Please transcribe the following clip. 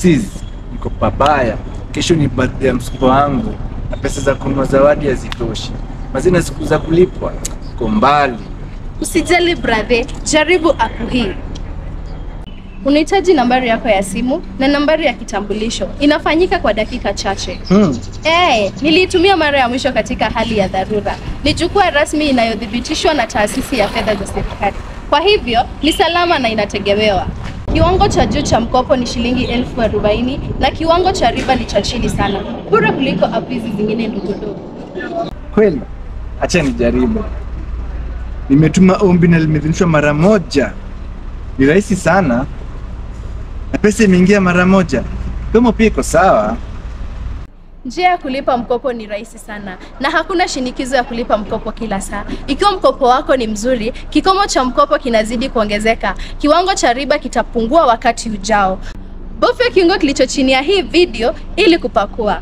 sis, niko pabaya. Kesho ni birthday ya msuko wangu na pesa za kununua zawadi hazitoshi. Mazina siku za kulipwa kwa mbali. Usijali brother, jaribu app hii. Unahitaji nambari yako ya simu na nambari ya kitambulisho. Inafanyika kwa dakika chache. Niliitumia mara ya mwisho katika hali ya dharura. Ni jukwaa rasmi inayodhibitishwa na taasisi ya fedha za serikali. Kwa hivyo, ni salama na inategemewa. Kiwango cha juu cha mkopo ni shilingi 40,000 na kiwango cha riba ni cha chini sana. Bora kuliko app hizi zingine ndogo. Kweli? Acha nijaribu. Nimetuma ombi na limeidhinishwa mara moja. Ni rahisi sana. Na pesa imeingia mara moja. Kama pia iko sawa. Njia ya kulipa mkopo ni rahisi sana na hakuna shinikizo ya kulipa mkopo kila saa. Ikiwa mkopo wako ni mzuri, kikomo cha mkopo kinazidi kuongezeka. Kiwango cha riba kitapungua wakati ujao. Bofya kiungo kilicho chini ya hii video ili kupakua.